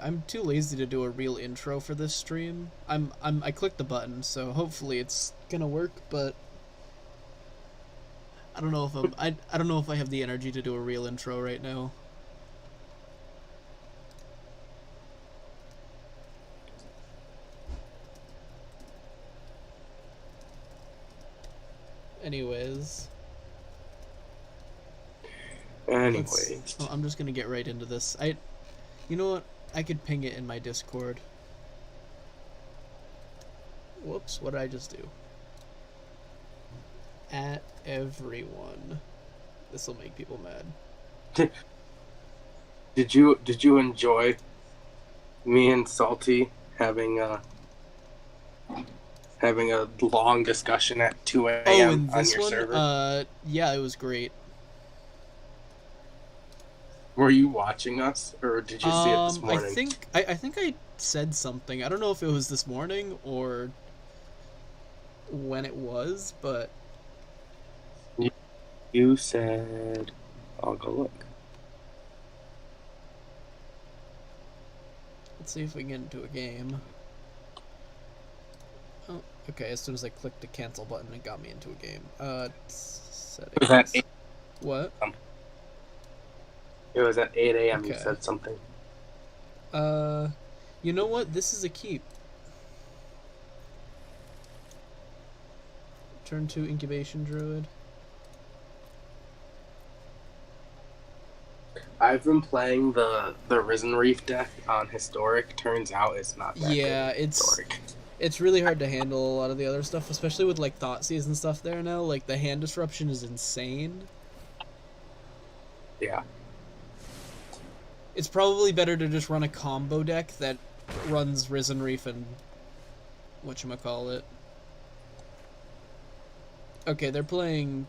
I'm too lazy to do a real intro for this stream. I clicked the button, so hopefully it's gonna work, but I don't know if I don't know if I have the energy to do a real intro right now. Anyways. I'm just gonna get right into this. You know what? I could ping it in my Discord. Whoops, what did I just do? At everyone. This will make people mad. Did you enjoy me and Salty having a long discussion at 2 a.m. on your server? Yeah, it was great. Were you watching us, or did you see it this morning? I think I said something. I don't know if it was this morning or when it was, but you said, I'll go look. Let's see if we can get into a game. Oh, okay, as soon as I clicked the cancel button, it got me into a game. Settings. Was that 8? What? It was at 8 a.m. Okay. You said something. You know what? This is a keep. Turn 2 incubation druid. I've been playing the Risen Reef deck on Historic. Turns out it's not that good. It's really hard to handle a lot of the other stuff, especially with like Thoughtseize and stuff there now. Like the hand disruption is insane. Yeah. It's probably better to just run a combo deck that runs Risen Reef and whatchamacallit. Okay, they're playing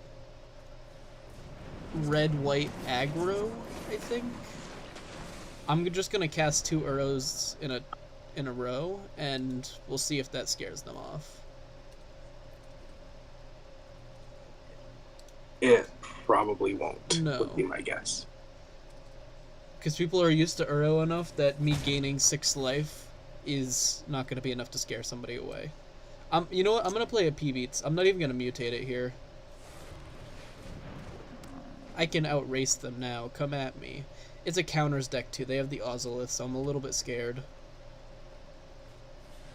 red-white aggro, I think. I'm just gonna cast 2 Uros in a row, and we'll see if that scares them off. It probably won't. No. Would be my guess. Because people are used to Uro enough that me gaining 6 life is not going to be enough to scare somebody away. You know what? I'm going to play a P-Beats. I'm not even going to mutate it here. I can outrace them now. Come at me. It's a counters deck, too. They have the Ozolith, so I'm a little bit scared.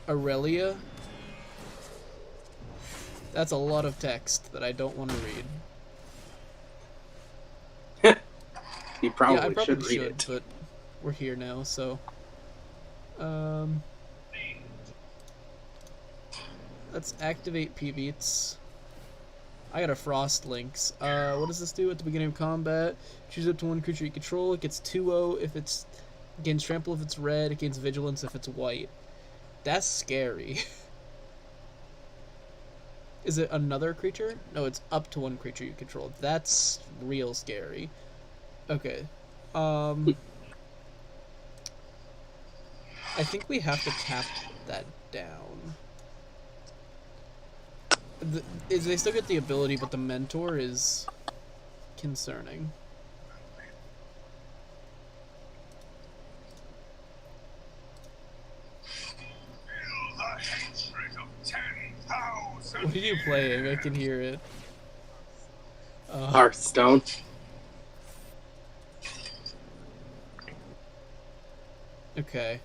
Aurelia? That's a lot of text that I don't want to read. You probably should read it. But we're here now, so... Let's activate P-Beats. I got a Frost Lynx. What does this do at the beginning of combat? Choose up to 1 creature you control. It gets 2-0 if it's... gains Trample if it's red. It gains Vigilance if it's white. That's scary. Is it another creature? No, it's up to 1 creature you control. That's real scary. Okay. I think we have to tap that down. They still get the ability, but the mentor is concerning. What are you playing? I can hear it. Hearthstone. Okay.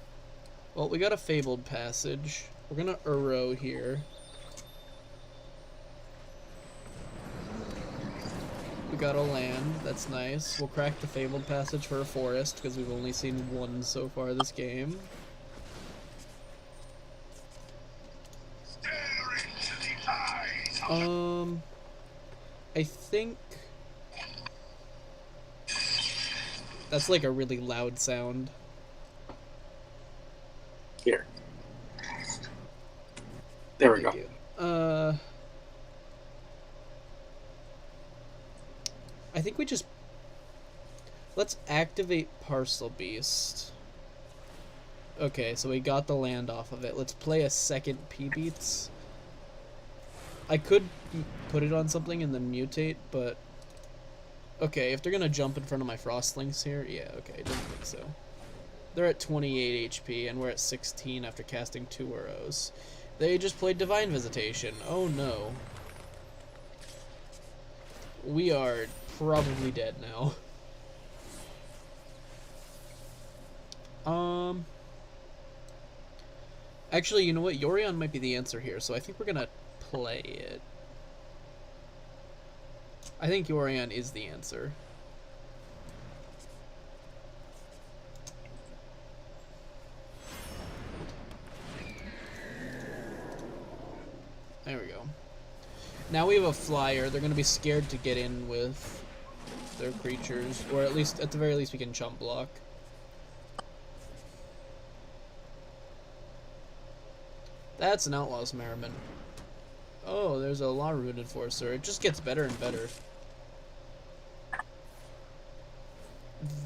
Well, we got a Fabled Passage. We're gonna Uro here. We got a land. That's nice. We'll crack the Fabled Passage for a forest, because we've only seen 1 so far this game. I think... That's like a really loud sound. Here. There we go. I think we just... Let's activate Parcel Beast. Okay, so we got the land off of it. Let's play a second P-Beats. I could put it on something and then mutate, but... Okay, if they're gonna jump in front of my Frostlings here, yeah, okay, I didn't think so. They're at 28 HP, and we're at 16 after casting 2 arrows. They just played Divine Visitation. Oh no. We are probably dead now. Actually, you know what? Yorioning might be the answer here, so I think we're gonna play it. I think Yorioning is the answer. There we go. Now we have a flyer. They're going to be scared to get in with their creatures. Or at least, at the very least, we can chump block. That's an Outlaw's Merriman. Oh, there's a Law Rune Enforcer. It just gets better and better.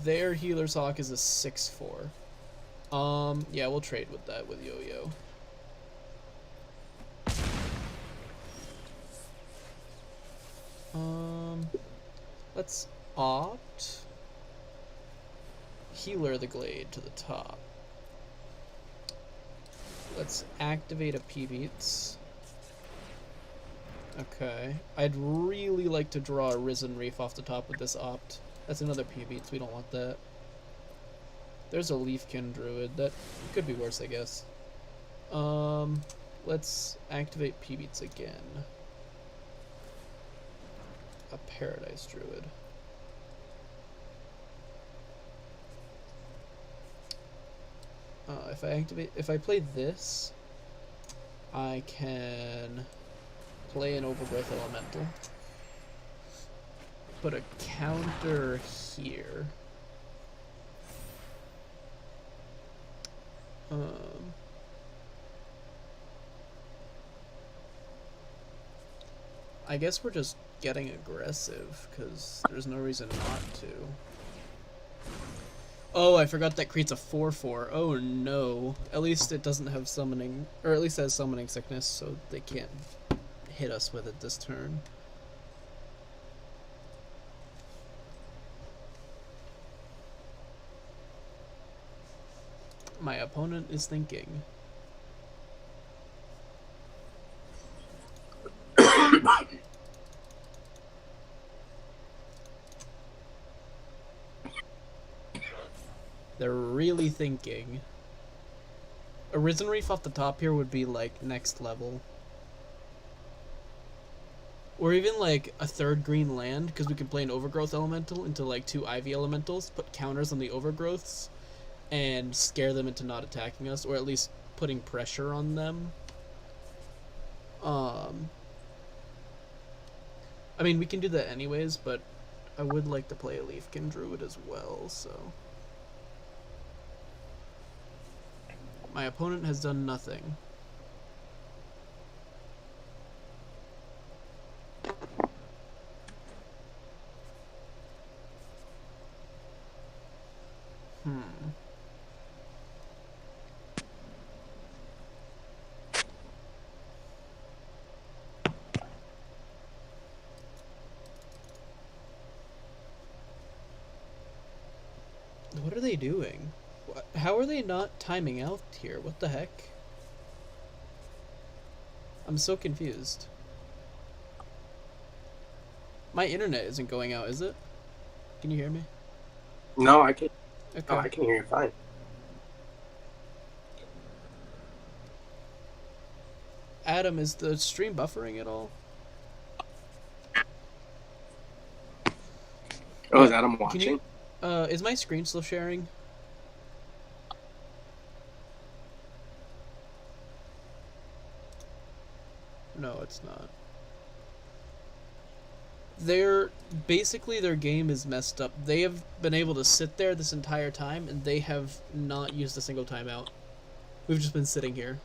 Their Healer's Hawk is a 6/4. Yeah, we'll trade with that with Yo-Yo. Let's opt Healer the Glade to the top. Let's activate a P-Beats. Okay. I'd really like to draw a Risen Reef off the top with this opt. That's another P-Beats. We don't want that. There's a Leafkin Druid. That could be worse, I guess. Let's activate P-Beats again. A Paradise Druid. If I play this, I can play an Overgrowth Elemental. Put a counter here. I guess we're just getting aggressive, because there's no reason not to. Oh, I forgot that creates a 4/4. Oh no. At least it doesn't have summoning, or at least it has summoning sickness, so they can't hit us with it this turn. My opponent is thinking. They're really thinking. A Risen Reef off the top here would be like next level. Or even like a 3rd green land, because we can play an Overgrowth Elemental into like 2 Ivy Elementals, put counters on the Overgrowths, and scare them into not attacking us, or at least putting pressure on them. I mean, we can do that anyways, but I would like to play a Leafkin Druid as well, so... My opponent has done nothing. What are they doing? How are they not timing out here? What the heck? I'm so confused. My internet isn't going out, is it? Can you hear me? No, I can. Okay. Oh, I can hear you fine. Adam, is the stream buffering at all? Oh, is Adam watching? Is my screen still sharing? No, it's not. Basically their game is messed up. They have been able to sit there this entire time, and they have not used a single timeout. We've just been sitting here.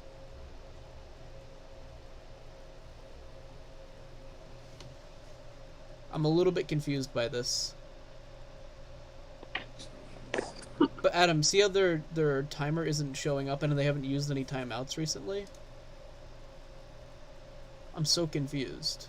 I'm a little bit confused by this. But Adam, see how their timer isn't showing up and they haven't used any timeouts recently? I'm so confused.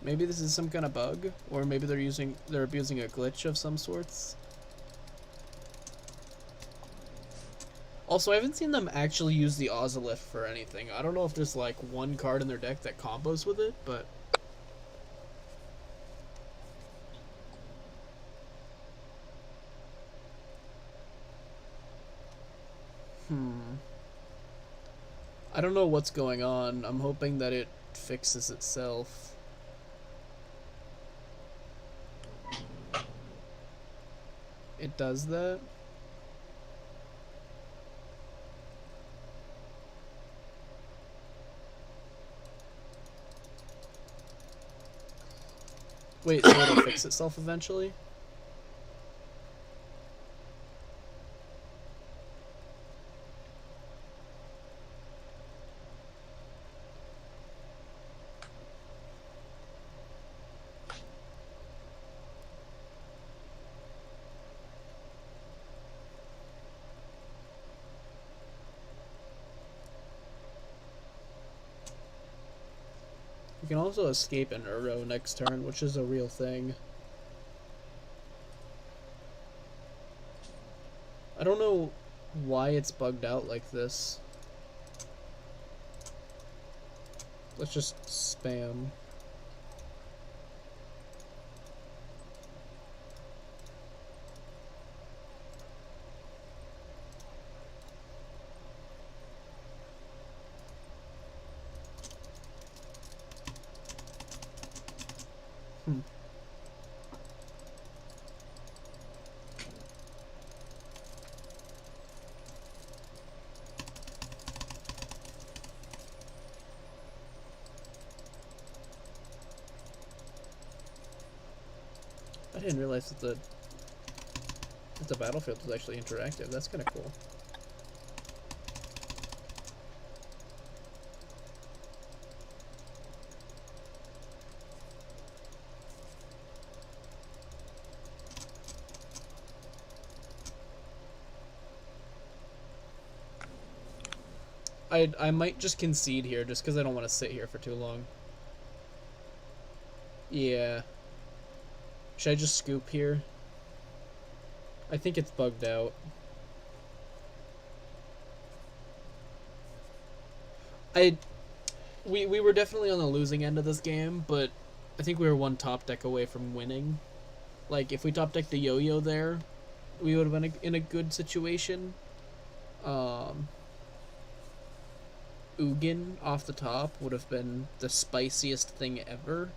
Maybe this is some kind of bug, or maybe they're abusing a glitch of some sorts. Also, I haven't seen them actually use the Ozolith for anything. I don't know if there's like one card in their deck that combos with it, but I don't know what's going on. I'm hoping that it fixes itself. It does that? Wait, so it'll fix itself eventually? You can also escape an Uro next turn, which is a real thing. I don't know why it's bugged out like this. Let's just spam. I didn't realize that the battlefield was actually interactive. That's kind of cool. I might just concede here just because I don't want to sit here for too long. Yeah. Should I just scoop here? I think it's bugged out. We were definitely on the losing end of this game, but I think we were one top deck away from winning. Like, if we top decked the yo-yo there, we would have been in a good situation. Ugin off the top would have been the spiciest thing ever.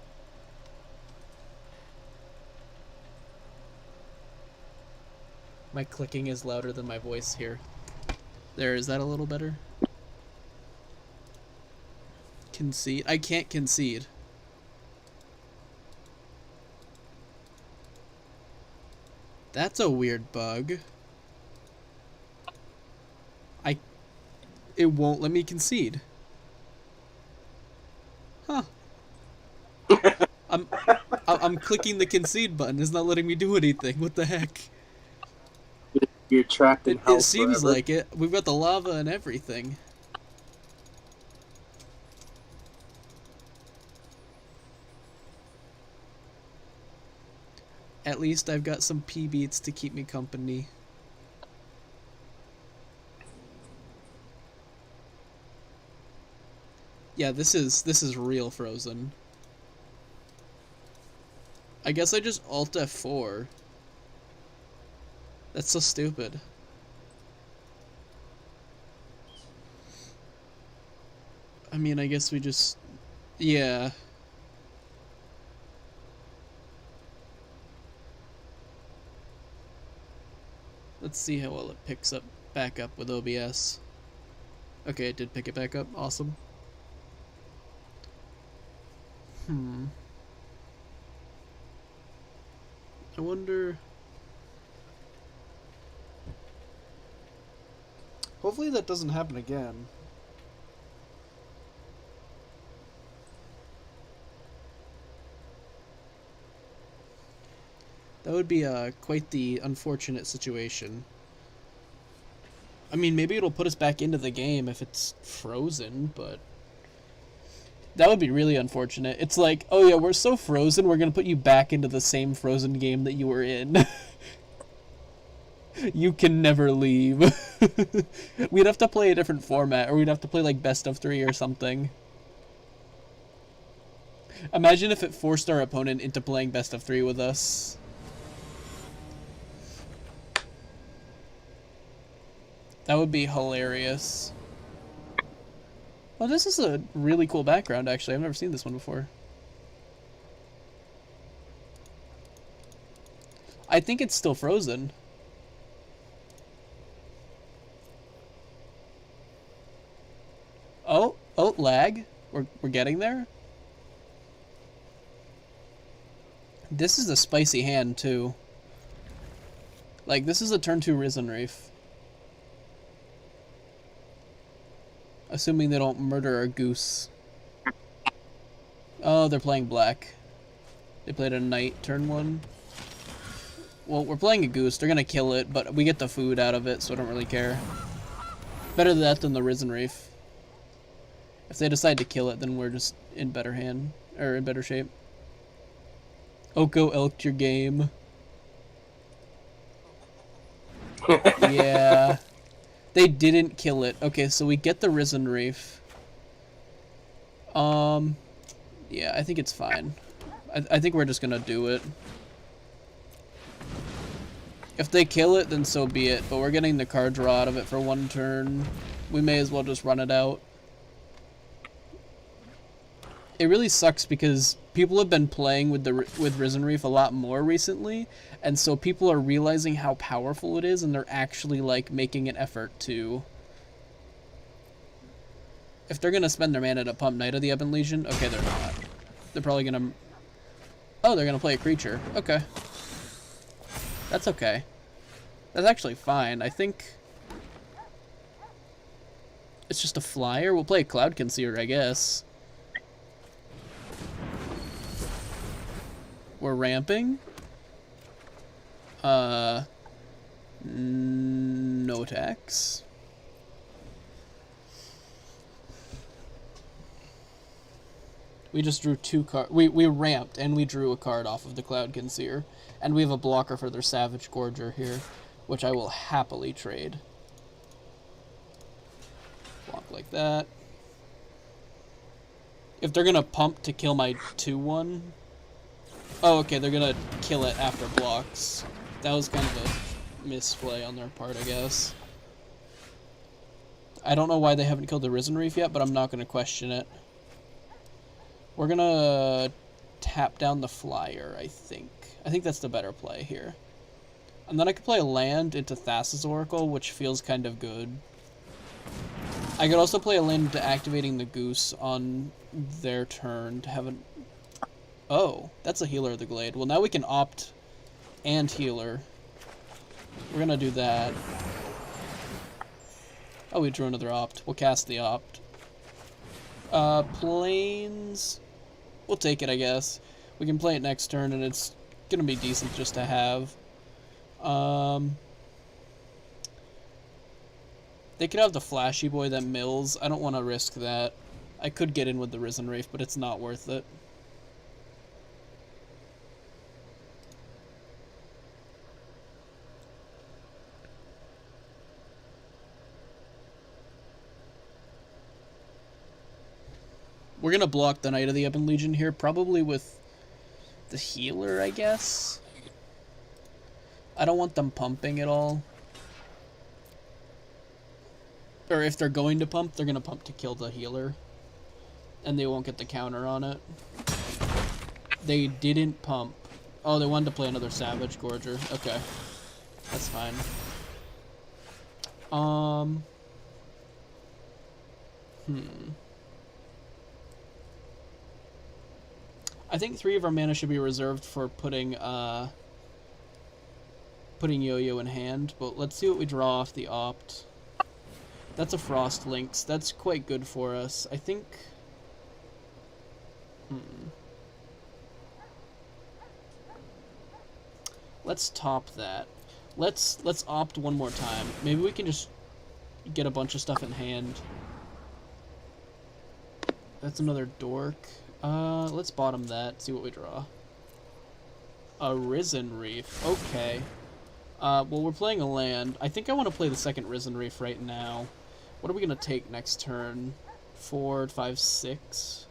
My clicking is louder than my voice here. There, is that a little better? Concede? I can't concede. That's a weird bug. It won't let me concede. Huh. I'm clicking the concede button. It's not letting me do anything. What the heck? You're trapped in hell It seems forever. like it. We've got the lava and everything. At least I've got some P-beats to keep me company. Yeah, this is real frozen. I guess I just Alt F4. That's so stupid. I mean, I guess we just... Yeah. Let's see how well it picks up back up with OBS. Okay, it did pick it back up. Awesome. I wonder... Hopefully that doesn't happen again. That would be quite the unfortunate situation. I mean, maybe it'll put us back into the game if it's frozen, but That would be really unfortunate. It's like, oh yeah, we're so frozen, we're gonna put you back into the same frozen game that you were in. You can never leave. We'd have to play a different format, or we'd have to play like best of 3 or something. Imagine if it forced our opponent into playing best of 3 with us. That would be hilarious. Oh, this is a really cool background, actually. I've never seen this one before. I think it's still frozen. Oh, lag. We're getting there. This is a spicy hand, too. Like, this is a turn 2 Risen Reef. Assuming they don't murder our goose. Oh, they're playing black. They played a knight turn 1. Well, we're playing a goose. They're gonna kill it, but we get the food out of it, so I don't really care. Better that than the Risen Reef. If they decide to kill it, then we're just in better hand, or in better shape. Oko elked your game. Yeah. They didn't kill it. Okay, so we get the Risen Reef. Yeah, I think it's fine. I think we're just gonna do it. If they kill it, then so be it, but we're getting the card draw out of it for 1 turn. We may as well just run it out. It really sucks because people have been playing with Risen Reef a lot more recently, and so people are realizing how powerful it is, and they're actually like making an effort to. If they're gonna spend their mana to pump Knight of the Ebon Legion, okay, they're not. They're probably gonna. Oh, they're gonna play a creature. Okay, that's okay. That's actually fine. I think it's just a flyer. We'll play a Cloud Concealer, I guess. We're ramping. No attacks. We just drew 2 cards. We ramped and we drew a card off of the Cloud Concealer. And we have a blocker for their Savage Gorger here, which I will happily trade. Block like that. If they're gonna pump to kill my 2/1. Oh, okay, they're gonna kill it after blocks. That was kind of a misplay on their part, I guess. I don't know why they haven't killed the Risen Reef yet, but I'm not gonna question it. We're gonna tap down the flyer, I think. I think that's the better play here. And then I could play a land into Thassa's Oracle, which feels kind of good. I could also play a land into activating the Goose on their turn to have an... Oh, that's a Healer of the Glade. Well, now we can opt and healer. We're gonna do that. Oh, we drew another opt. We'll cast the opt. Plains... We'll take it, I guess. We can play it next turn, and it's gonna be decent just to have. They could have the Flashy Boy that mills. I don't want to risk that. I could get in with the Risen Reef, but it's not worth it. We're gonna block the Knight of the Ebon Legion here, probably with the healer, I guess. I don't want them pumping at all. Or if they're going to pump, they're gonna pump to kill the healer. And they won't get the counter on it. They didn't pump. Oh, they wanted to play another Savage Gorger. Okay. That's fine. I think 3 of our mana should be reserved for putting Yo-Yo in hand, but let's see what we draw off the opt. That's a Frost Lynx. That's quite good for us. I think... Let's top that. Let's opt one more time. Maybe we can just get a bunch of stuff in hand. That's another dork. Let's bottom that, see what we draw. A Risen Reef. Okay. Well, we're playing a land. I think I want to play the second Risen Reef right now. What are we going to take next turn? 4, 5, 6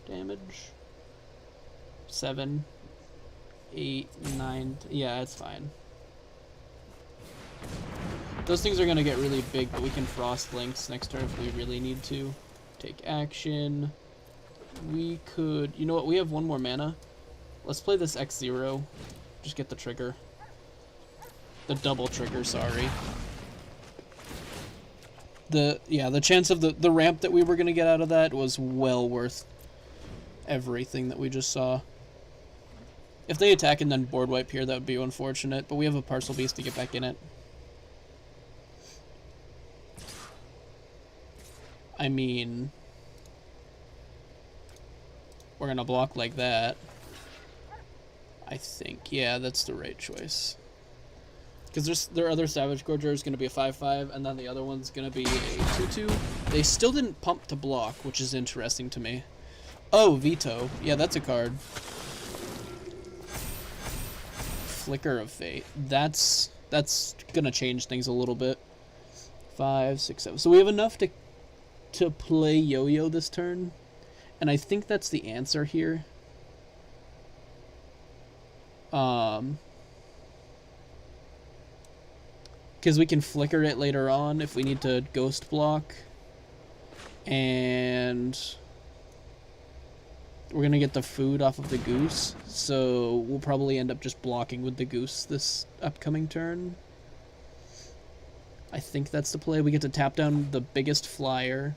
damage? 7, 8, 9... Yeah, it's fine. Those things are going to get really big, but we can Frost Links next turn if we really need to. Take action. We could... You know what? We have one more mana. Let's play this X0. Just get the trigger. The double trigger, sorry. The chance of the ramp that we were going to get out of that was well worth everything that we just saw. If they attack and then board wipe here, that would be unfortunate, but we have a Parcel Beast to get back in it. I mean, we're going to block like that. I think, yeah, that's the right choice. Because their other Savage Gorger is going to be a 5/5, and then the other one's going to be a 2/2. They still didn't pump to block, which is interesting to me. Oh, Veto. Yeah, that's a card. Flicker of Fate. That's going to change things a little bit. 5, 6, 7. So we have enough to play Yo-Yo this turn, and I think that's the answer here. Because we can flicker it later on if we need to ghost block. And we're going to get the food off of the goose. So we'll probably end up just blocking with the goose this upcoming turn. I think that's the play. We get to tap down the biggest flyer.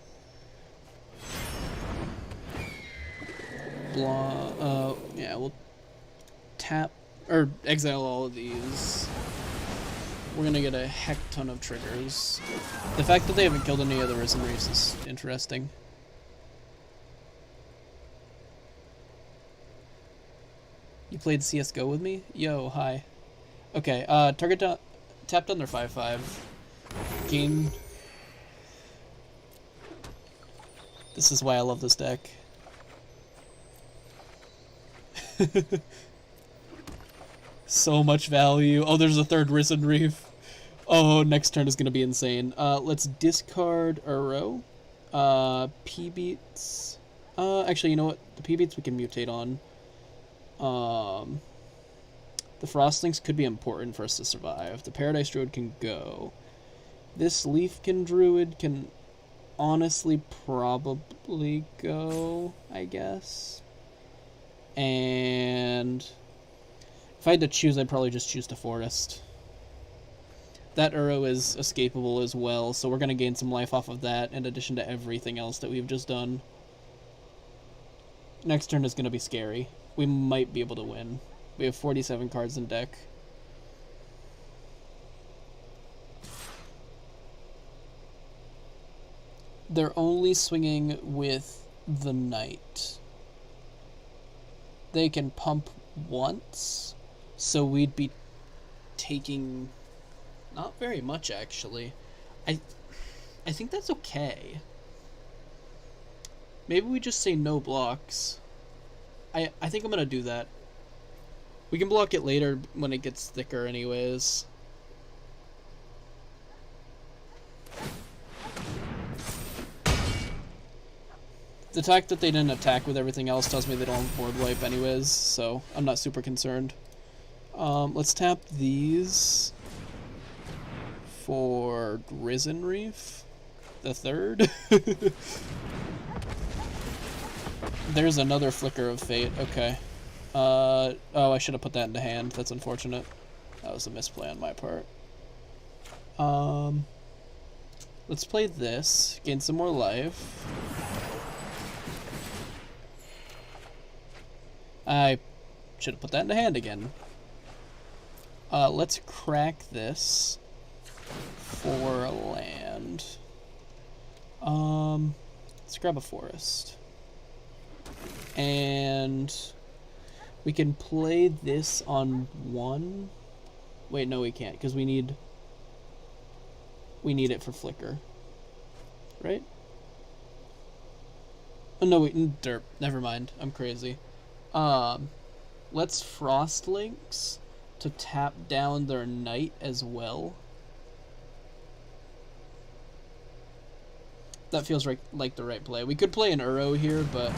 Yeah, we'll tap or exile all of these. We're gonna get a heck ton of triggers. The fact that they haven't killed any of the Risen Reefs is interesting. You played CSGO with me? Yo, hi. Okay, tapped on their 5/5. Gain. This is why I love this deck. So much value. Oh, there's a third Risen Reef. Oh, next turn is going to be insane. Let's discard Uro. P-Beats. Actually, you know what? The P-Beats we can mutate on. The Frostlings could be important for us to survive. The Paradise Druid can go. This Leafkin Druid can honestly probably go, I guess. And if I had to choose, I'd probably just choose the Forest. That Uro is escapable as well, so we're going to gain some life off of that in addition to everything else that we've just done. Next turn is going to be scary. We might be able to win. We have 47 cards in deck. They're only swinging with the Knight. They can pump once, so we'd be taking not very much, actually. I think that's okay. Maybe we just say no blocks. I think I'm gonna do that. We can block it later when it gets thicker anyways. The fact that they didn't attack with everything else tells me they don't board wipe anyways, so I'm not super concerned. Let's tap these for Risen Reef, the third. There's another Flicker of Fate, okay. Oh, I should have put that into hand, that's unfortunate. That was a misplay on my part. Let's play this, gain some more life. I should have put that into hand again. Let's crack this for a land. Let's grab a forest. And we can play this on one. Wait, no we can't, because we need it for flicker. Right? Oh, no, wait, derp. Never mind. I'm crazy. Let's Frostlinks to tap down their Knight as well. That feels like the right play. We could play an Uro here, but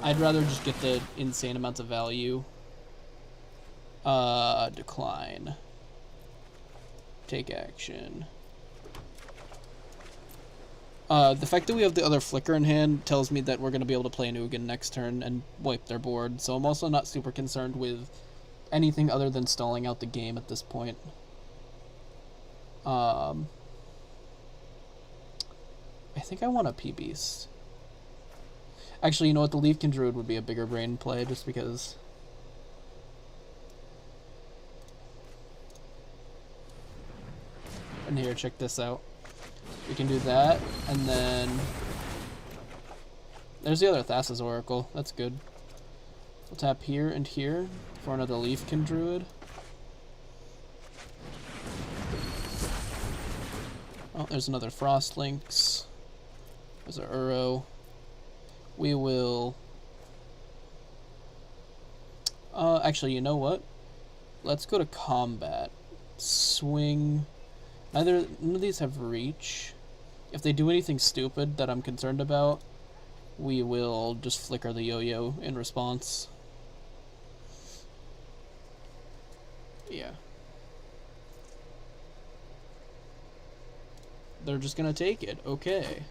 I'd rather just get the insane amounts of value. Decline. Take action. The fact that we have the other Flicker in hand tells me that we're going to be able to play an Ugin next turn and wipe their board, so I'm also not super concerned with anything other than stalling out the game at this point. I think I want a P-Beast. Actually, you know what? The Leafkin Druid would be a bigger brain play, just because... And here, check this out. We can do that, and then... There's the other Thassa's Oracle. That's good. We'll tap here and here for another Leafkin Druid. Oh, there's another Frostlinks. There's our Uro. We will... actually, you know what? Let's go to combat. Swing... None of these have reach. If they do anything stupid that I'm concerned about, we will just flicker the yo-yo in response. Yeah. They're just gonna take it. Okay.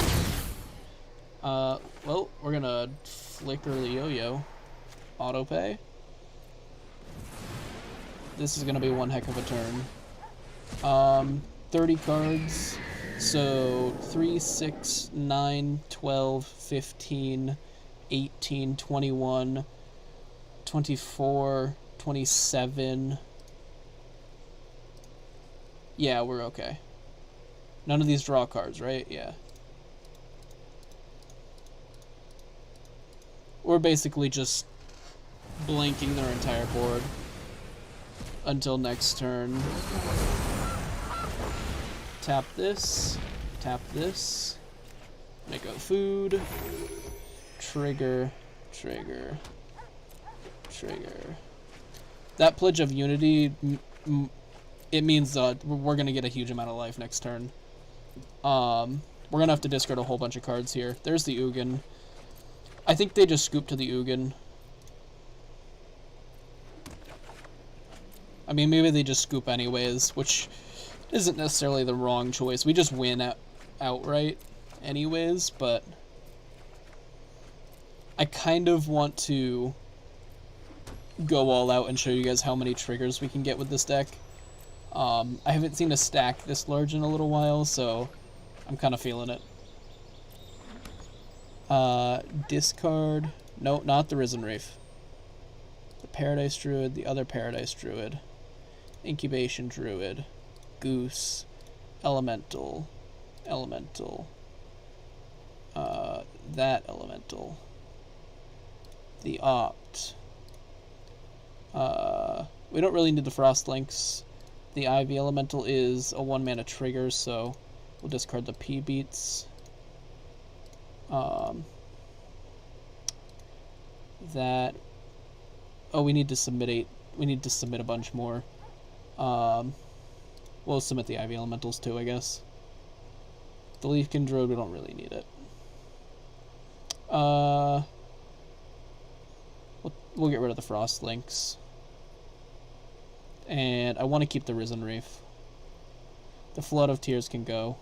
Well, we're gonna flicker the yo-yo. Autopay. This is gonna be one heck of a turn. 30 cards. So 3, 6, 9, 12, 15, 18, 21, 24, 27. Yeah, we're okay. None of these draw cards, right? Yeah. We're basically just blanking their entire board until next turn. Tap this, make a food, trigger. That Pledge of Unity, it means we're going to get a huge amount of life next turn. We're going to have to discard a whole bunch of cards here. There's the Ugin. I think they just scoop to the Ugin. I mean, maybe they just scoop anyways, which... isn't necessarily the wrong choice. We just win outright anyways, but I kind of want to go all out and show you guys how many triggers we can get with this deck. I haven't seen a stack this large in a little while, so I'm kind of feeling it. Discard. No, not the Risen Reef. The Paradise Druid, the other Paradise Druid. Incubation Druid. Goose, Elemental, that Elemental, the Opt. We don't really need the Frostlinks. The Ivy Elemental is a 1-mana trigger, so we'll discard the P-Beats. That. Oh, we need to submit a bunch more. We'll submit the Ivy Elementals too, I guess. The Leafkin Druid, we don't really need it. We'll get rid of the Frostlinks. And I want to keep the Risen Reef. The Flood of Tears can go.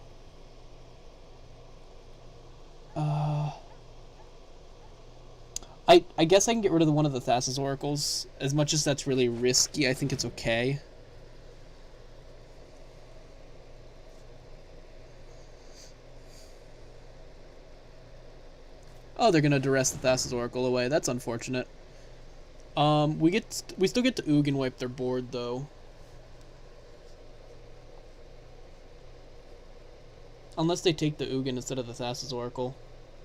I guess I can get rid of one of the Thassa's Oracles. As much as that's really risky, I think it's okay. Oh, they're gonna duress the Thassa's Oracle away. That's unfortunate. We still get to Ugin wipe their board though. Unless they take the Ugin instead of the Thassa's Oracle,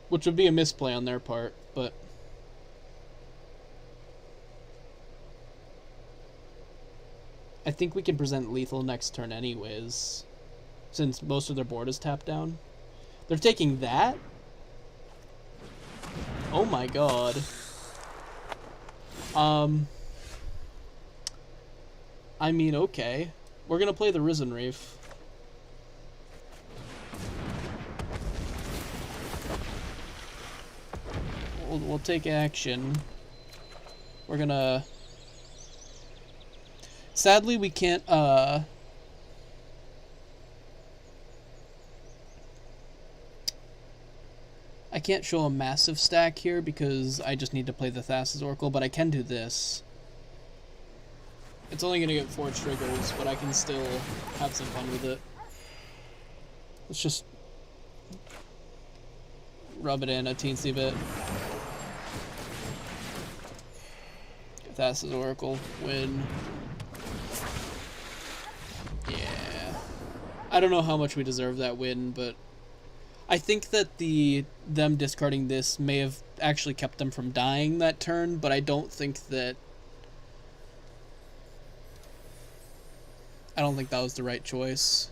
which would be a misplay on their part, but I think we can present lethal next turn anyways, since most of their board is tapped down. They're taking that. Oh my god. I mean, okay. We're gonna play the Risen Reef. We'll take action. We're gonna... Sadly, we can't, I can't show a massive stack here because I just need to play the Thassa's Oracle, but I can do this. It's only gonna get 4 triggers, but I can still have some fun with it. Let's just rub it in a teensy bit. Thassa's Oracle, win. Yeah. I don't know how much we deserve that win, but I think that them discarding this may have actually kept them from dying that turn, but I don't think that was the right choice.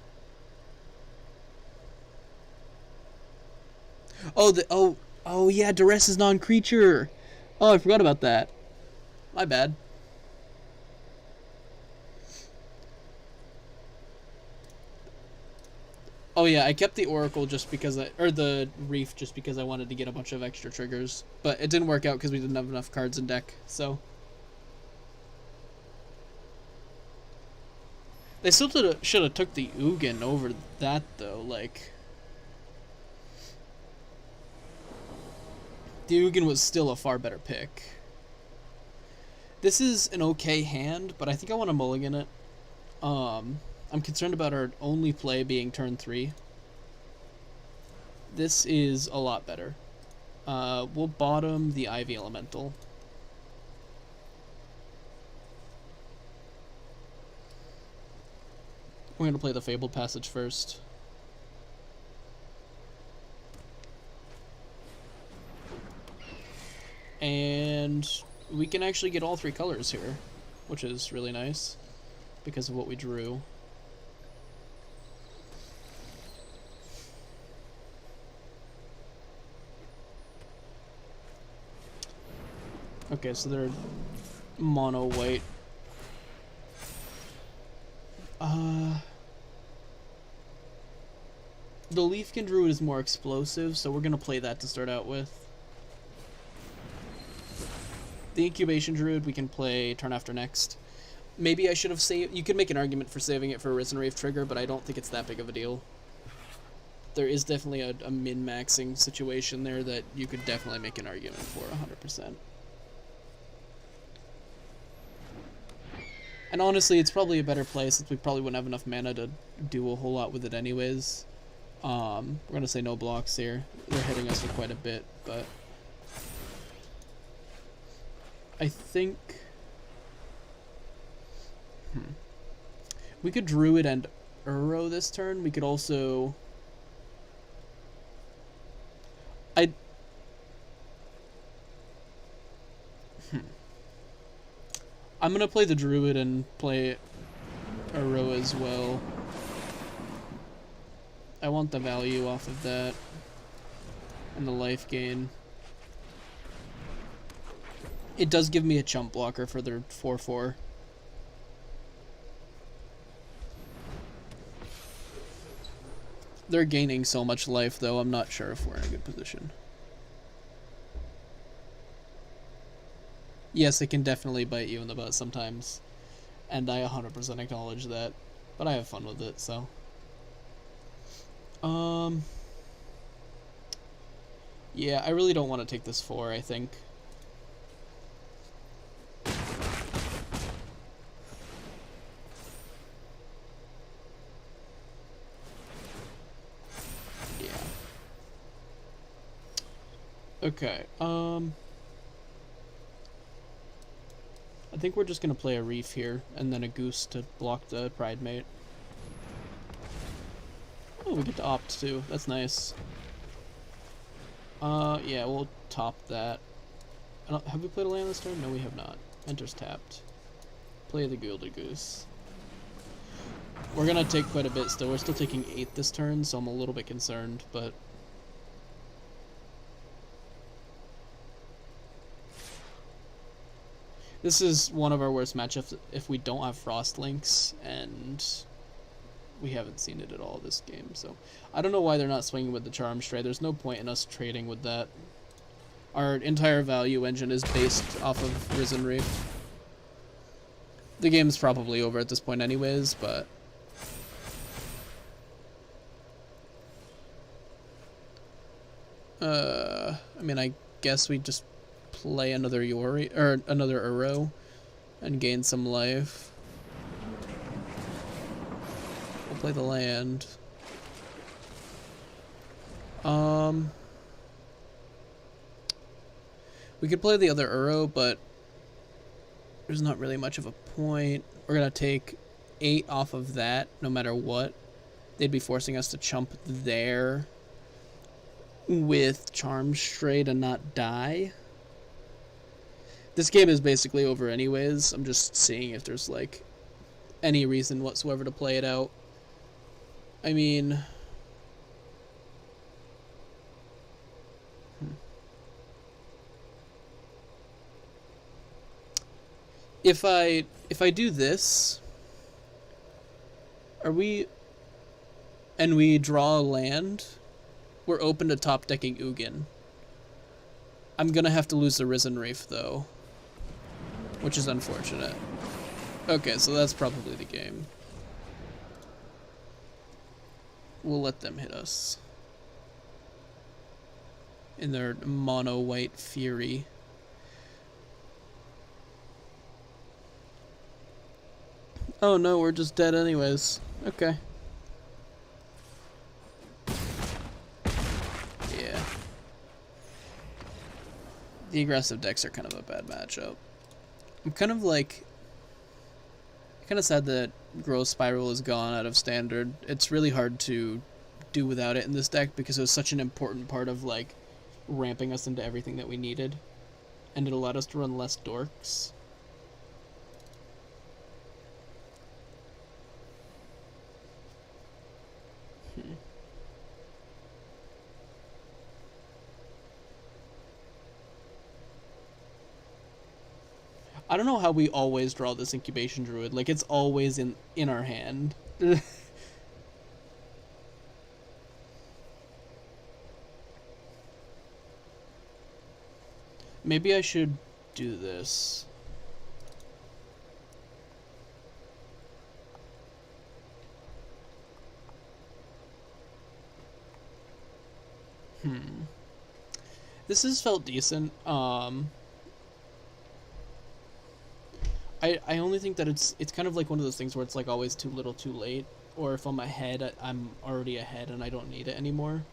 Oh yeah, duress is non-creature. Oh, I forgot about that. My bad. Oh yeah, I kept the Oracle just because or the Reef just because I wanted to get a bunch of extra triggers, but it didn't work out because we didn't have enough cards in deck. So they still should have took the Ugin over that though. Like the Ugin was still a far better pick. This is an okay hand, but I think I want to mulligan it. I'm concerned about our only play being turn 3. This is a lot better. We'll bottom the Ivy Elemental. We're going to play the Fabled Passage first. And we can actually get all 3 colors here, which is really nice because of what we drew. Okay, so they're mono white. The Leafkin Druid is more explosive, so we're gonna play that to start out with. The Incubation Druid we can play turn after next. Maybe I should have saved... You could make an argument for saving it for a Risen Reef trigger, but I don't think it's that big of a deal. There is definitely a min-maxing situation there that you could definitely make an argument for 100%. And honestly, it's probably a better play since we probably wouldn't have enough mana to do a whole lot with it anyways. We're going to say no blocks here. They're hitting us with quite a bit, but... I think... We could Druid and Uro this turn. We could also... I'm gonna play the Druid and play Uro as well. I want the value off of that. And the life gain. It does give me a chump blocker for their 4/4. They're gaining so much life, though, I'm not sure if we're in a good position. Yes, it can definitely bite you in the butt sometimes. And I 100% acknowledge that. But I have fun with it, so... Yeah, I really don't want to take this 4, I think. Yeah. Okay, I think we're just gonna play a Reef here, and then a Goose to block the Pride Mate. Oh, we get to opt too. That's nice. Yeah, we'll top that. Have we played a land this turn? No, we have not. Enters tapped. Play the Gilded Goose. We're gonna take quite a bit still. We're still taking 8 this turn, so I'm a little bit concerned, but... This is one of our worst matchups if we don't have Frost Links, and we haven't seen it at all this game. So I don't know why they're not swinging with the Charm Stray. There's no point in us trading with that. Our entire value engine is based off of Risen Reef. The game's probably over at this point anyways, but... I mean, I guess we just play another or another Uro and gain some life. We'll play the land. We could play the other Uro, but there's not really much of a point. We're gonna take 8 off of that, no matter what. They'd be forcing us to chump there with Charm Stray to not die. This game is basically over anyways. I'm just seeing if there's, like, any reason whatsoever to play it out. I mean... If I do this, are we... and we draw a land, we're open to top decking Ugin. I'm gonna have to lose the Risen Reef though, which is unfortunate. Okay, so that's probably the game. We'll let them hit us in their mono white fury. Oh no, we're just dead anyways. Okay. Yeah. The aggressive decks are kind of a bad matchup. I'm kind of like... kind of sad that Growth Spiral is gone out of Standard. It's really hard to do without it in this deck because it was such an important part of, like, ramping us into everything that we needed. And it allowed us to run less dorks. I don't know how we always draw this Incubation Druid. Like, it's always in our hand. Maybe I should do this. This has felt decent. I only think that it's kind of like one of those things where it's like always too little too late, or if I'm ahead, I'm already ahead and I don't need it anymore.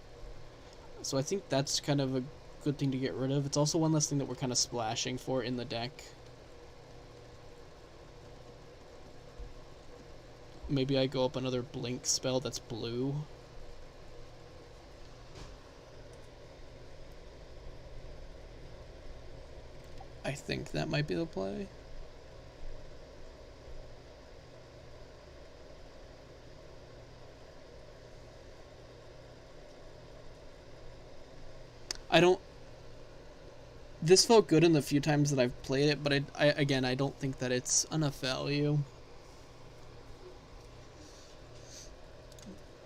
So I think that's kind of a good thing to get rid of. It's also one less thing that we're kind of splashing for in the deck. Maybe I go up another blink spell that's blue. I think that might be the play. I don't... This felt good in the few times that I've played it, but again, I don't think that it's enough value.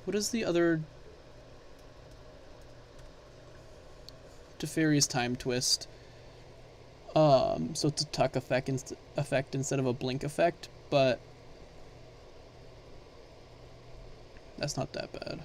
What is the other... Teferi's Time Twist. So it's a tuck effect instead of a blink effect, but... that's not that bad.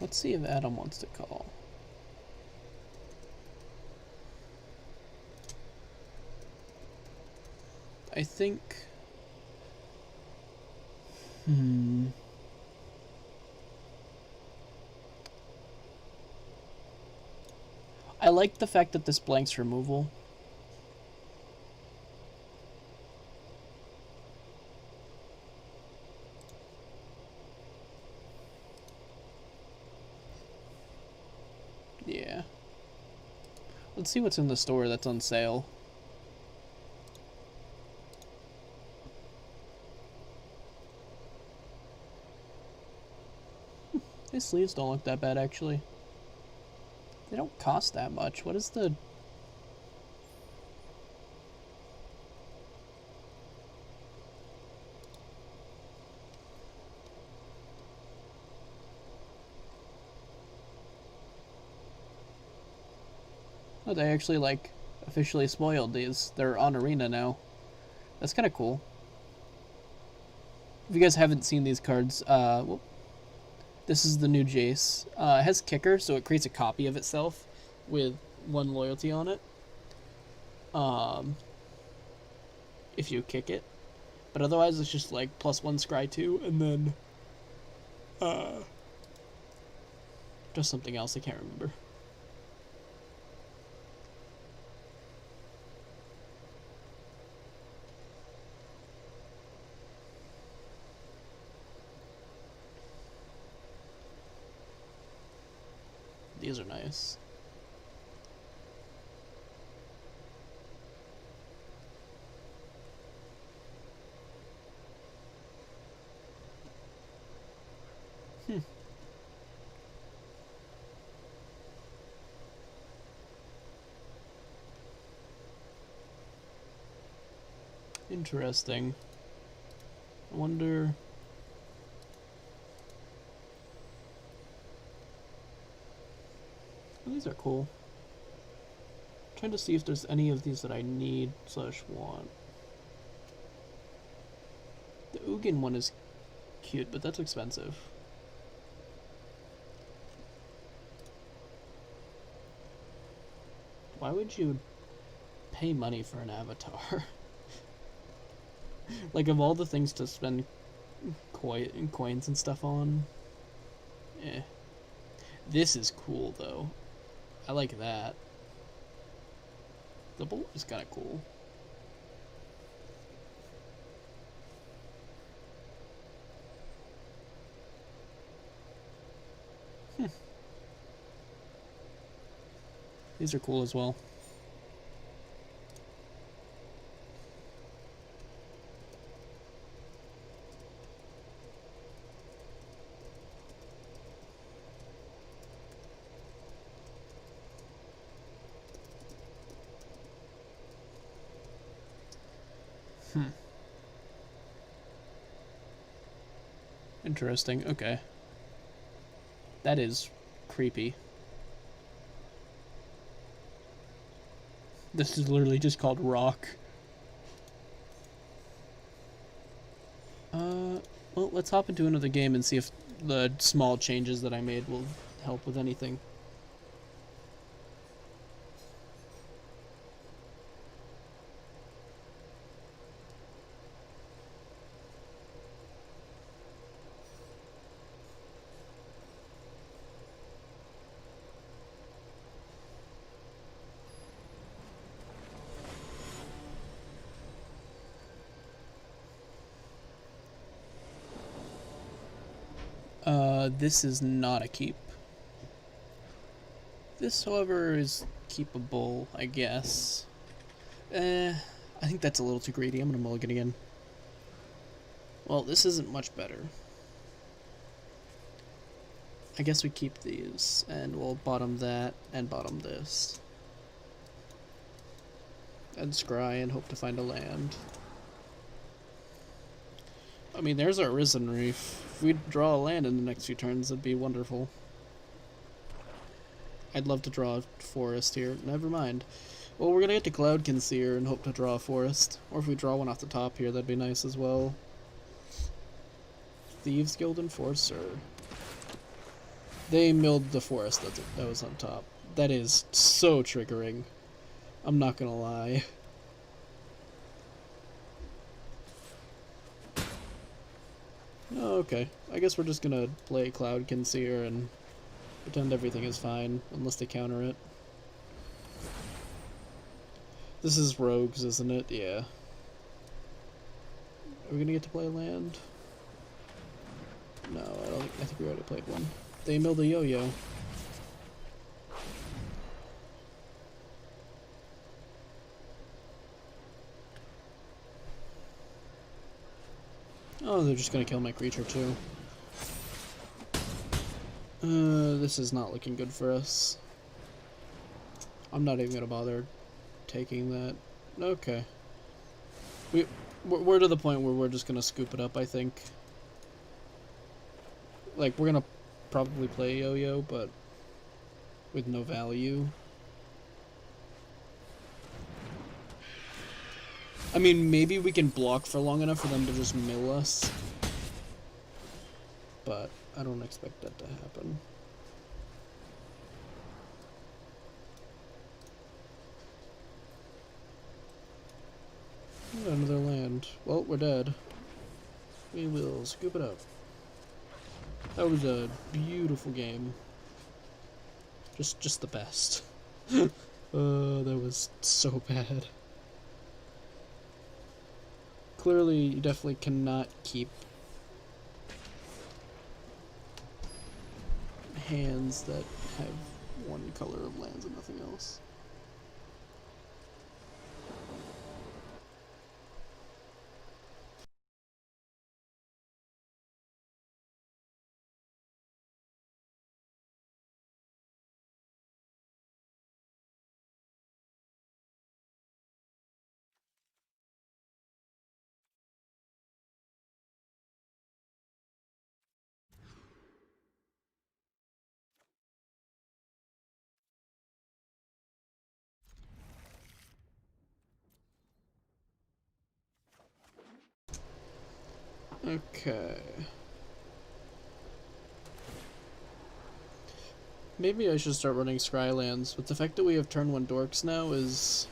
Let's see if Adam wants to call. I think... I like the fact that this blanks removal. Yeah. Let's see what's in the store that's on sale. These sleeves don't look that bad, actually. They don't cost that much. What is the... Oh, they actually, like, officially spoiled these. They're on Arena now. That's kind of cool. If you guys haven't seen these cards, whoop. This is the new Jace. It has kicker, so it creates a copy of itself with 1 loyalty on it. If you kick it. But otherwise, it's just like +1 scry 2, and then just something else I can't remember. These are nice. Interesting. I wonder... Oh, these are cool. I'm trying to see if there's any of these that I need / want. The Ugin one is cute, but that's expensive. Why would you pay money for an avatar? Like, of all the things to spend coins and stuff on, eh. This is cool, though. I like that. The bolt is kind of cool. These are cool as well. Interesting. Okay. That is creepy. This is literally just called rock. Well, let's hop into another game and see if the small changes that I made will help with anything. This is not a keep. This, however, is keepable, I guess. I think that's a little too greedy. I'm gonna mulligan again. Well, this isn't much better. I guess we keep these, and we'll bottom that, and bottom this. And scry and hope to find a land. I mean, there's our Risen Reef. If we draw a land in the next few turns, that'd be wonderful. I'd love to draw a forest here. Never mind. Well, we're gonna get to Cloud Conceer and hope to draw a forest. Or if we draw one off the top here, that'd be nice as well. Thieves Guild Enforcer. They milled the forest that was on top. That is so triggering. I'm not gonna lie. Oh, okay. I guess we're just gonna play Cloud Conceer and pretend everything is fine, unless they counter it. This is Rogues, isn't it? Yeah. Are we gonna get to play land? No, I don't. I think we already played one. They milled a yo-yo. Oh, they're just gonna kill my creature too. This is not looking good for us. I'm not even gonna bother taking that. Okay. We're to the point where we're just gonna scoop it up, I think. Like, we're gonna probably play yo-yo, but with no value. I mean, maybe we can block for long enough for them to just mill us. But I don't expect that to happen. Another land. Well, we're dead. We will scoop it up. That was a beautiful game. Just the best. That was so bad. Clearly, you definitely cannot keep hands that have one color of lands and nothing else. Okay. Maybe I should start running Scrylands, but the fact that we have turn 1 dorks now is...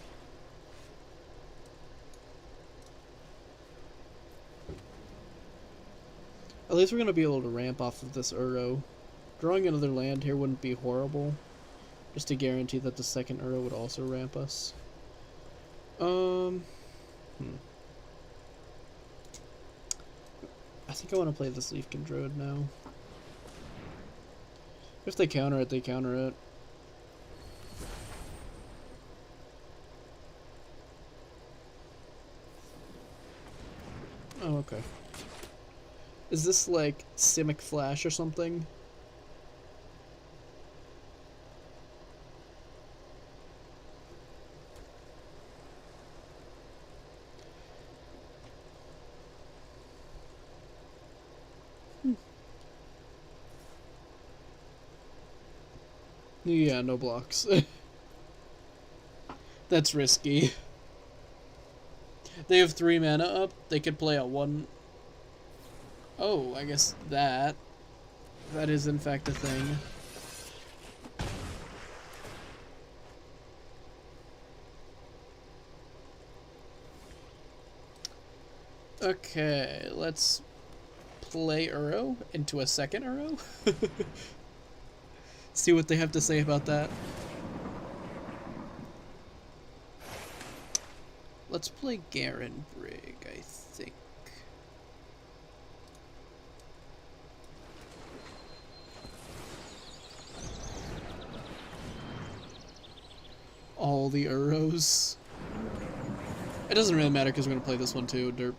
At least we're going to be able to ramp off of this Uro. Drawing another land here wouldn't be horrible, just to guarantee that the second Uro would also ramp us. I think I want to play this Leafkin Druid now. If they counter it, they counter it. Oh, okay. Is this like Simic Flash or something? Yeah, no blocks. That's risky. They have 3 mana up. They could play a 1... Oh, I guess that is in fact a thing. Okay, let's play Uro into a second Uro. See what they have to say about that. Let's play Garen Brig, I think. All the Uros. It doesn't really matter because we're going to play this one too, derp.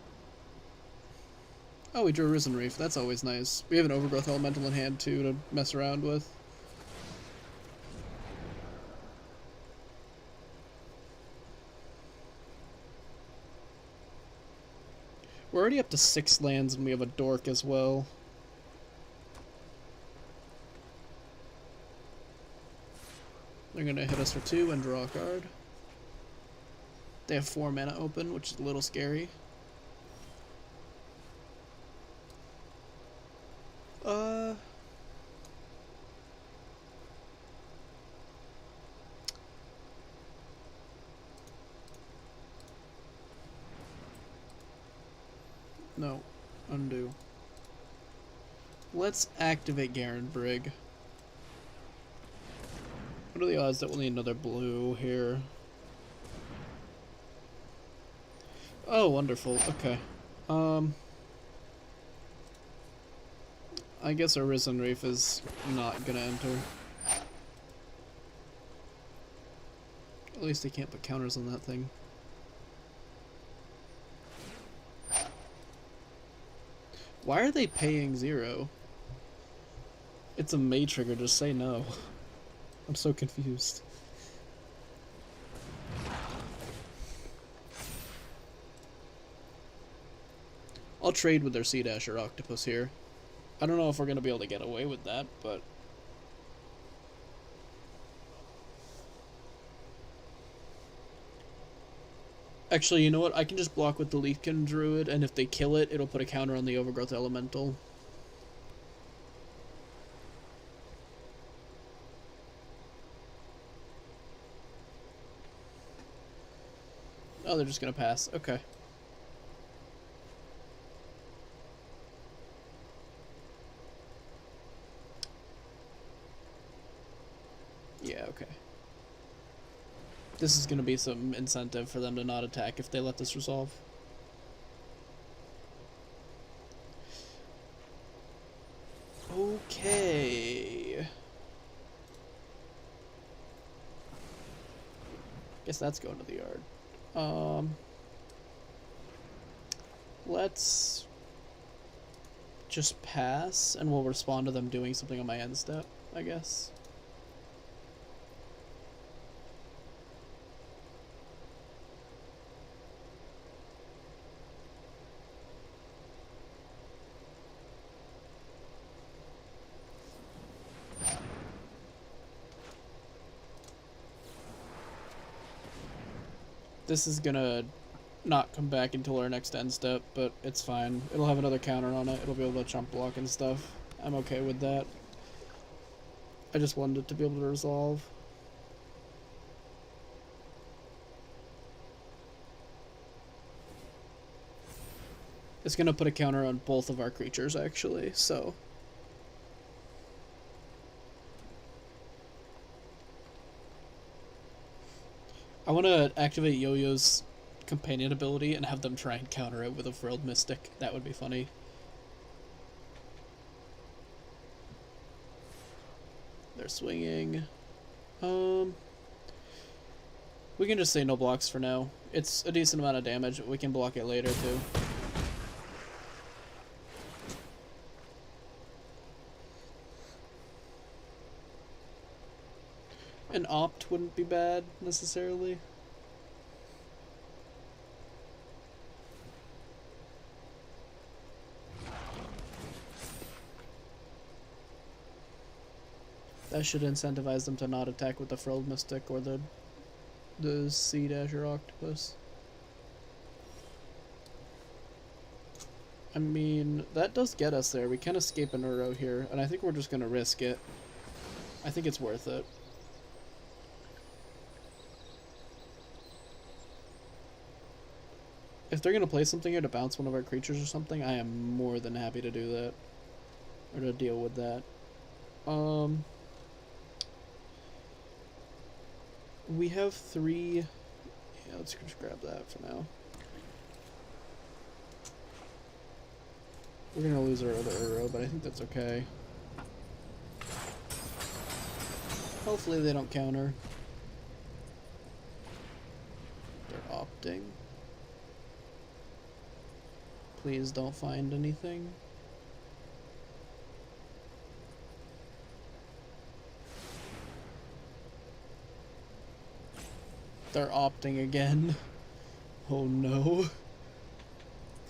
Oh, we drew a Risen Reef. That's always nice. We have an Overgrowth Elemental in hand too to mess around with. We're already up to 6 lands and we have a Dork as well. They're going to hit us for 2 and draw a card. They have 4 mana open, which is a little scary. No. Undo. Let's activate Garen Brig. What are the odds that we'll need another blue here? Oh, wonderful. Okay. I guess Arisen Reef is not gonna enter. At least they can't put counters on that thing. Why are they paying 0? It's a May trigger, just say no. I'm so confused. I'll trade with their Sea Dasher Octopus here. I don't know if we're going to be able to get away with that, but... Actually, you know what? I can just block with the Leafkin Druid, and if they kill it, it'll put a counter on the Overgrowth Elemental. Oh, they're just going to pass. Okay. Yeah, okay. This is going to be some incentive for them to not attack if they let this resolve. Okay. Guess that's going to the yard. Let's just pass, and we'll respond to them doing something on my end step, I guess. This is gonna not come back until our next end step, but it's fine. It'll have another counter on it. It'll be able to chump block and stuff. I'm okay with that. I just wanted it to be able to resolve. It's gonna put a counter on both of our creatures, actually, so... I want to activate Yo-Yo's companion ability and have them try and counter it with a Frilled Mystic. That would be funny. They're swinging. We can just say no blocks for now. It's a decent amount of damage. We can block it later, too. An opt wouldn't be bad, necessarily. That should incentivize them to not attack with the Frilled Mystic or the Sea Dasher Octopus. I mean, that does get us there. We can escape an Uro here, and I think we're just going to risk it. I think it's worth it. If they're going to play something here to bounce one of our creatures or something, I am more than happy to do that. Or to deal with that. We have 3... Yeah, let's just grab that for now. We're going to lose our other Uro, but I think that's okay. Hopefully they don't counter. They're opting. Please don't find anything. They're opting again. Oh no.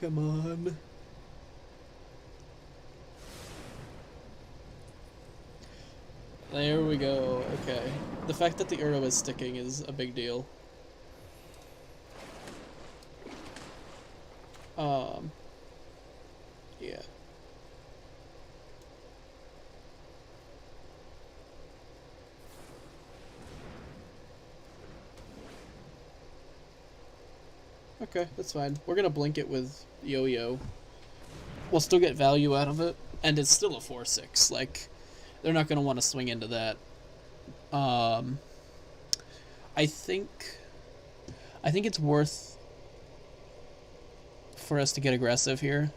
Come on. There we go. Okay. The fact that the Uro is sticking is a big deal. Yeah. Okay, that's fine. We're gonna blink it with Yo-Yo. We'll still get value out of it, and it's still a 4/6. Like, they're not gonna want to swing into that. I think it's worth for us to get aggressive here.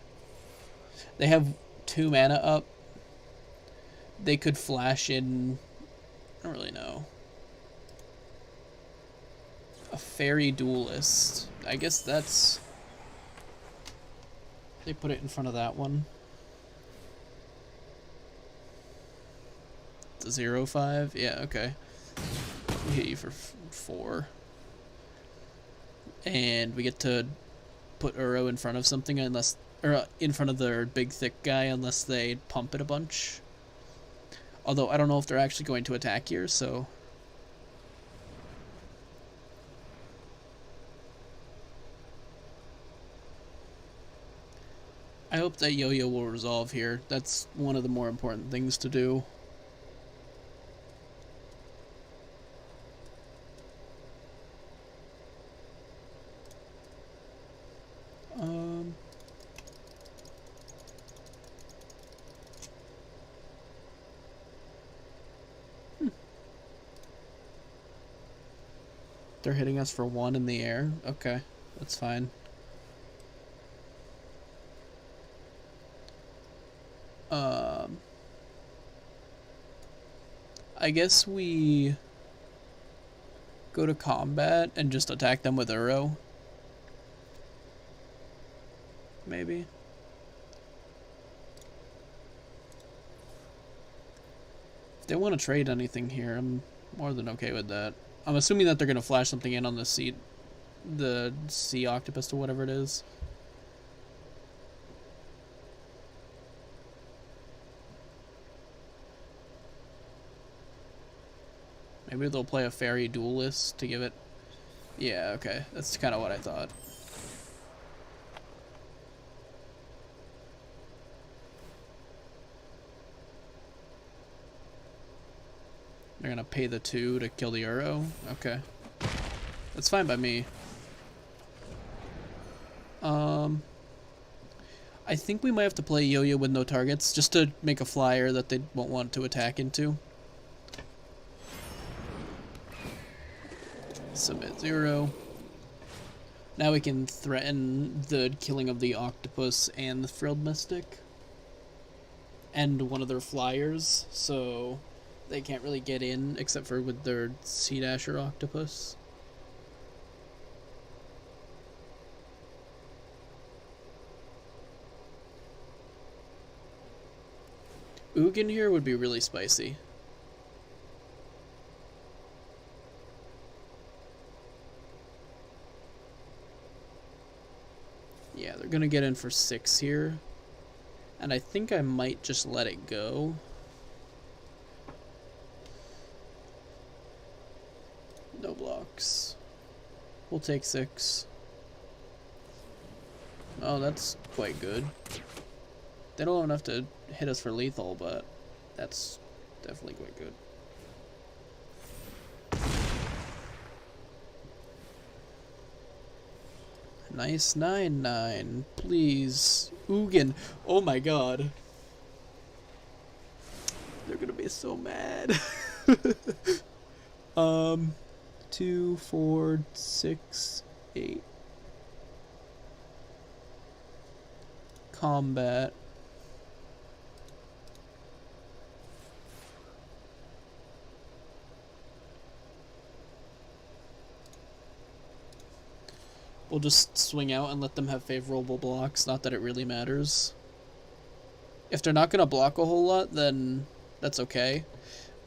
They have 2 mana up. They could flash in... I don't really know. A Fairy Duelist. I guess that's... They put it in front of that one. It's a 0/5? Yeah, okay. We hit you for 4. And we get to put Uro in front of something unless... Or in front of their big thick guy unless they pump it a bunch. Although I don't know if they're actually going to attack here, so... I hope that Yo-Yo will resolve here. That's one of the more important things to do. They're hitting us for 1 in the air. Okay, that's fine. I guess we go to combat and just attack them with Uro. Maybe. If they want to trade anything here, I'm more than okay with that. I'm assuming that they're going to flash something in on the sea octopus or whatever it is. Maybe they'll play a Fairy Duelist to give it... Yeah, okay. That's kind of what I thought. They're gonna pay the 2 to kill the Uro? Okay. That's fine by me. I think we might have to play Yo-Yo with no targets, just to make a flyer that they won't want to attack into. Submit 0. Now we can threaten the killing of the octopus and the frilled mystic. And one of their flyers, so they can't really get in except for with their Sea Dasher octopus. Ugin here would be really spicy. Yeah, they're gonna get in for 6 here. And I think I might just let it go. No blocks. We'll take 6. Oh, that's quite good. They don't have enough to hit us for lethal, but that's definitely quite good. Nice 9/9, please. Ugin. Oh my god. They're gonna be so mad. 2, 4, 6, 8. Combat. We'll just swing out and let them have favorable blocks, not that it really matters. If they're not going to block a whole lot, then that's okay.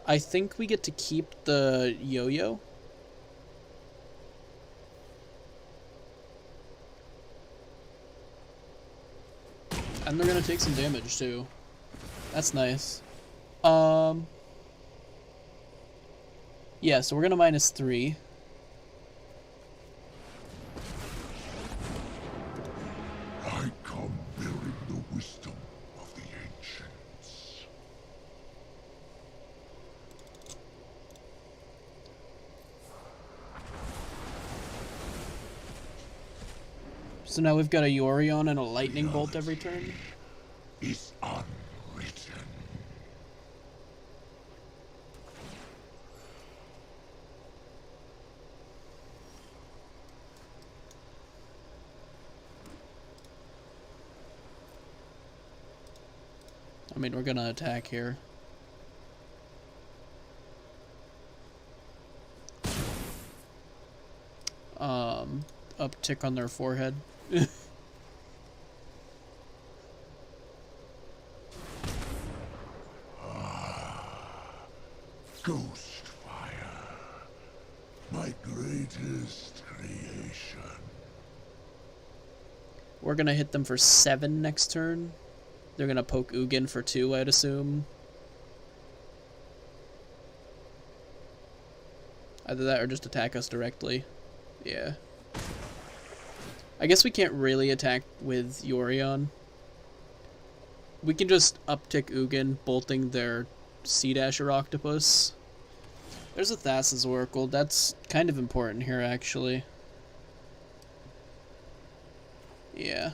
I think we get to keep the Yo-Yo. And they're going to take some damage, too. That's nice. Yeah, so we're going to -3. I come bearing the wisdom of the ancients. So now we've got a Yorioning and a lightning bolt every turn. Is unwritten. I mean, we're gonna attack here. Uptick on their forehead. Ghost fire, my greatest creation. We're gonna hit them for 7 next turn. They're gonna poke Ugin for 2, I'd assume. Either that or just attack us directly. Yeah. I guess we can't really attack with Yorion. We can just uptick Ugin, bolting their Sea Dasher Octopus. There's a Thassa's Oracle. That's kind of important here, actually. Yeah.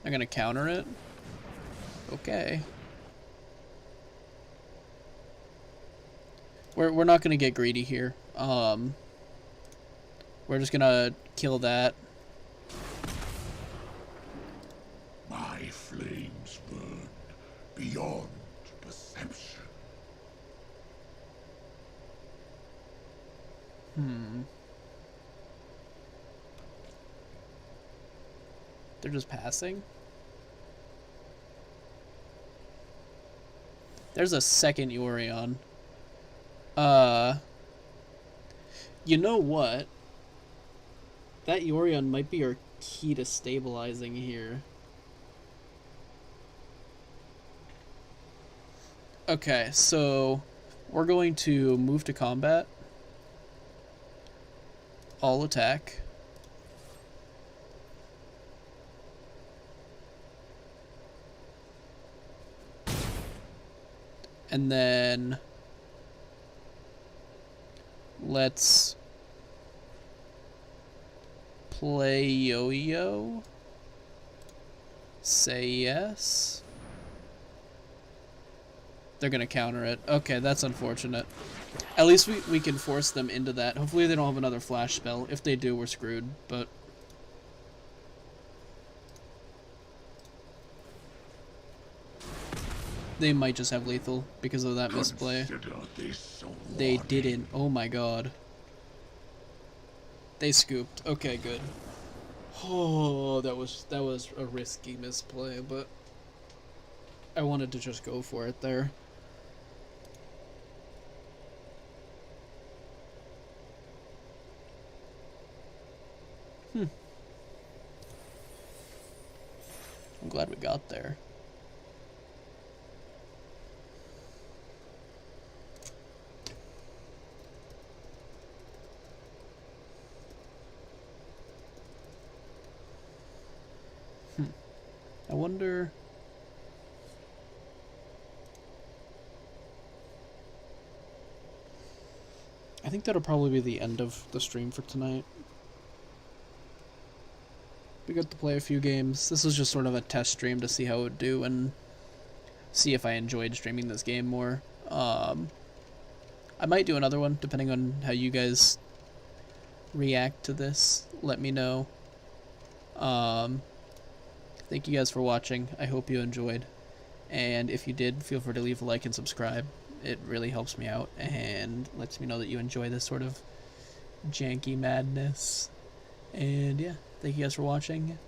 I'm gonna counter it. Okay. We're not gonna get greedy here. We're just gonna kill that. My flames burn beyond perception. They're just passing. There's a second Yorioning. You know what? That Yorioning might be our key to stabilizing here. Okay, so we're going to move to combat. All attack. And then let's play Yo-Yo. Say yes. They're gonna counter it. Okay, that's unfortunate. At least we can force them into that. Hopefully they don't have another flash spell. If they do, we're screwed, but... They might just have lethal because of that misplay. They didn't. Oh my god. They scooped. Okay, good. Oh, that was a risky misplay, but I wanted to just go for it there. I'm glad we got there. I wonder... I think that'll probably be the end of the stream for tonight. We got to play a few games. This was just sort of a test stream to see how it would do and see if I enjoyed streaming this game more. I might do another one depending on how you guys react to this. Let me know. Thank you guys for watching. I hope you enjoyed. And if you did, feel free to leave a like and subscribe. It really helps me out and lets me know that you enjoy this sort of janky madness. And yeah, thank you guys for watching.